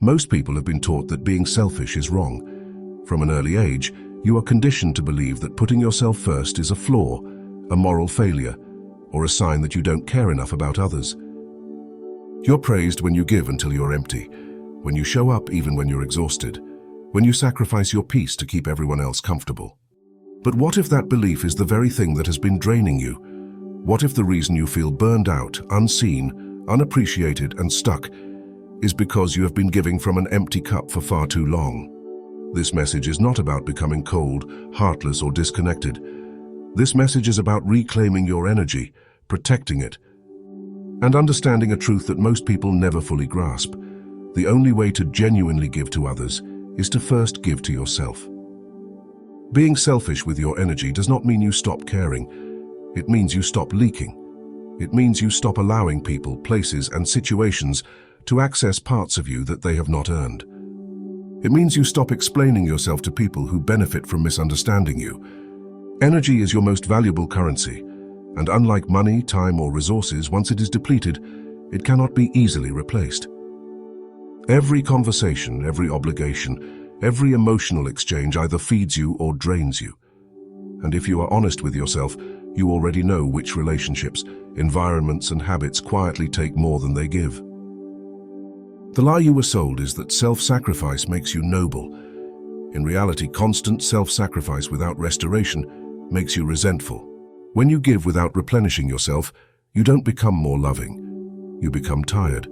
Most people have been taught that being selfish is wrong. From an early age, you are conditioned to believe that putting yourself first is a flaw, a moral failure, or a sign that you don't care enough about others. You're praised when you give until you're empty, when you show up even when you're exhausted, when you sacrifice your peace to keep everyone else comfortable. But what if that belief is the very thing that has been draining you? What if the reason you feel burned out, unseen, unappreciated, and stuck is because you have been giving from an empty cup for far too long? This message is not about becoming cold, heartless, or disconnected. This message is about reclaiming your energy, protecting it, and understanding a truth that most people never fully grasp. The only way to genuinely give to others is to first give to yourself. Being selfish with your energy does not mean you stop caring. It means you stop leaking. It means you stop allowing people, places, and situations to access parts of you that they have not earned. It means you stop explaining yourself to people who benefit from misunderstanding you. Energy is your most valuable currency, and unlike money, time, or resources, once it is depleted, it cannot be easily replaced. Every conversation, every obligation, every emotional exchange either feeds you or drains you. And if you are honest with yourself, you already know which relationships, environments, and habits quietly take more than they give. The lie you were sold is that self-sacrifice makes you noble. In reality, constant self-sacrifice without restoration makes you resentful. When you give without replenishing yourself, you don't become more loving. You become tired.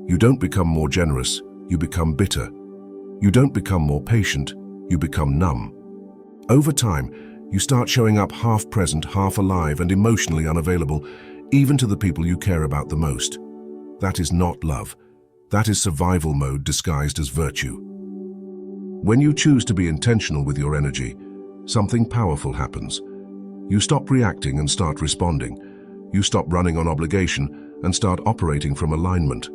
You don't become more generous. You become bitter. You don't become more patient. You become numb. Over time, you start showing up half present, half alive, and emotionally unavailable, even to the people you care about the most. That is not love. That is survival mode disguised as virtue. When you choose to be intentional with your energy, something powerful happens. You stop reacting and start responding. You stop running on obligation and start operating from alignment.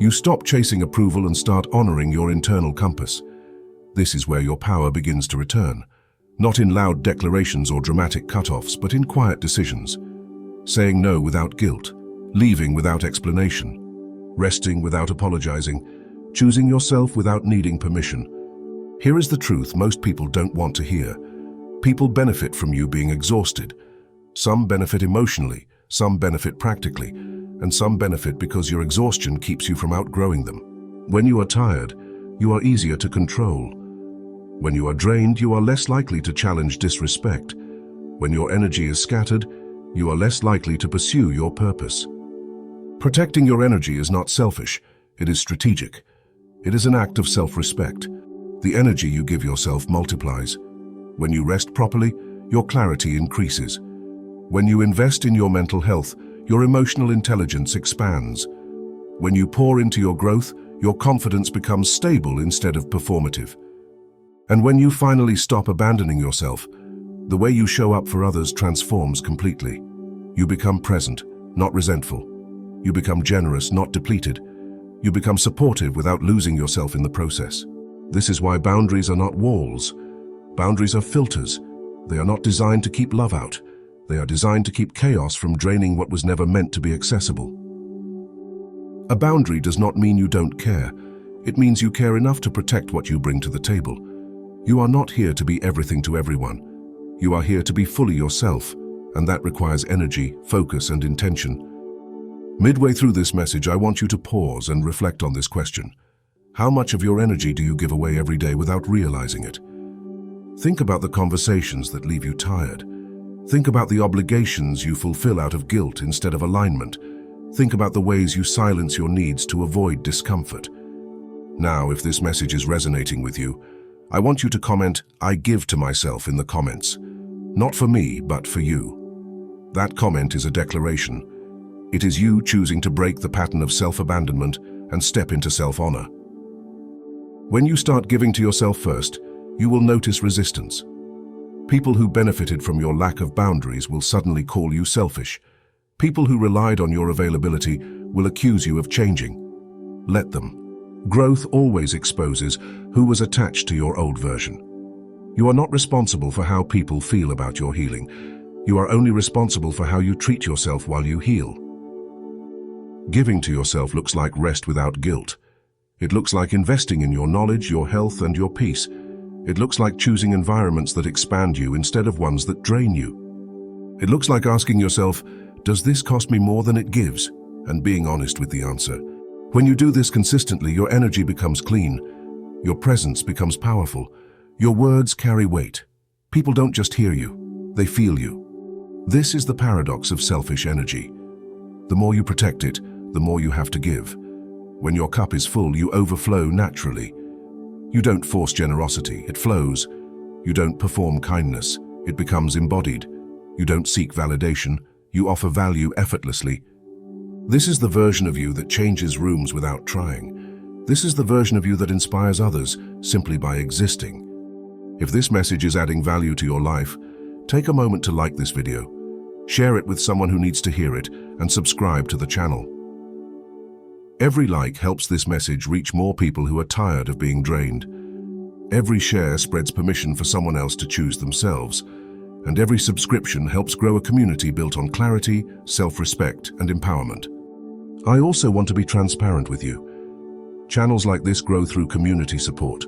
You stop chasing approval and start honoring your internal compass. This is where your power begins to return, not in loud declarations or dramatic cutoffs, but in quiet decisions. Saying no without guilt, leaving without explanation, resting without apologizing, choosing yourself without needing permission. Here is the truth most people don't want to hear. People benefit from you being exhausted. Some benefit emotionally, some benefit practically, and some benefit because your exhaustion keeps you from outgrowing them. When you are tired, you are easier to control. When you are drained, you are less likely to challenge disrespect. When your energy is scattered, you are less likely to pursue your purpose. Protecting your energy is not selfish, it is strategic. It is an act of self-respect. The energy you give yourself multiplies. When you rest properly, your clarity increases. When you invest in your mental health, your emotional intelligence expands. When you pour into your growth, your confidence becomes stable instead of performative. And when you finally stop abandoning yourself, the way you show up for others transforms completely. You become present, not resentful. You become generous, not depleted. You become supportive without losing yourself in the process. This is why boundaries are not walls. Boundaries are filters. They are not designed to keep love out. They are designed to keep chaos from draining what was never meant to be accessible. A boundary does not mean you don't care. It means you care enough to protect what you bring to the table. You are not here to be everything to everyone. You are here to be fully yourself, and that requires energy, focus, and intention. Midway through this message, I want you to pause and reflect on this question. How much of your energy do you give away every day without realizing it? Think about the conversations that leave you tired. Think about the obligations you fulfill out of guilt instead of alignment. Think about the ways you silence your needs to avoid discomfort. Now, if this message is resonating with you, I want you to comment, "I give to myself" in the comments. Not for me, but for you. That comment is a declaration. It is you choosing to break the pattern of self-abandonment and step into self-honor. When you start giving to yourself first, you will notice resistance. People who benefited from your lack of boundaries will suddenly call you selfish. People who relied on your availability will accuse you of changing. Let them. Growth always exposes who was attached to your old version. You are not responsible for how people feel about your healing. You are only responsible for how you treat yourself while you heal. Giving to yourself looks like rest without guilt. It looks like investing in your knowledge, your health, and your peace. It looks like choosing environments that expand you instead of ones that drain you. It looks like asking yourself, does this cost me more than it gives? And being honest with the answer. When you do this consistently, your energy becomes clean. Your presence becomes powerful. Your words carry weight. People don't just hear you, they feel you. This is the paradox of selfish energy. The more you protect it, the more you have to give. When your cup is full, you overflow naturally. You don't force generosity, it flows. You don't perform kindness, it becomes embodied. You don't seek validation, you offer value effortlessly. This is the version of you that changes rooms without trying. This is the version of you that inspires others simply by existing. If this message is adding value to your life, take a moment to like this video, share it with someone who needs to hear it, and subscribe to the channel. Every like helps this message reach more people who are tired of being drained. Every share spreads permission for someone else to choose themselves. And every subscription helps grow a community built on clarity, self-respect, and empowerment. I also want to be transparent with you. Channels like this grow through community support.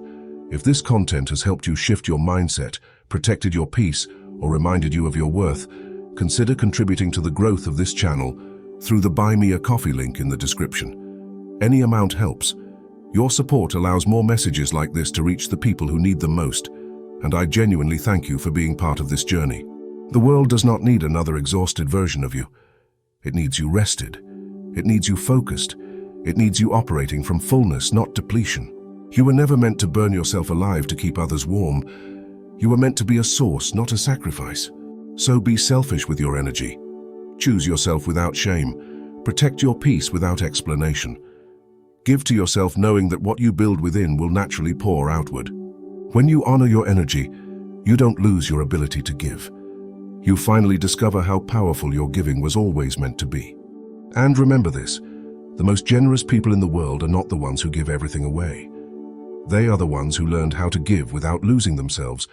If this content has helped you shift your mindset, protected your peace, or reminded you of your worth, consider contributing to the growth of this channel through the Buy Me a Coffee link in the description. Any amount helps. Your support allows more messages like this to reach the people who need them most. And I genuinely thank you for being part of this journey. The world does not need another exhausted version of you. It needs you rested. It needs you focused. It needs you operating from fullness, not depletion. You were never meant to burn yourself alive to keep others warm. You were meant to be a source, not a sacrifice. So be selfish with your energy. Choose yourself without shame. Protect your peace without explanation. Give to yourself knowing that what you build within will naturally pour outward. When you honor your energy, you don't lose your ability to give. You finally discover how powerful your giving was always meant to be. And remember this, the most generous people in the world are not the ones who give everything away. They are the ones who learned how to give without losing themselves,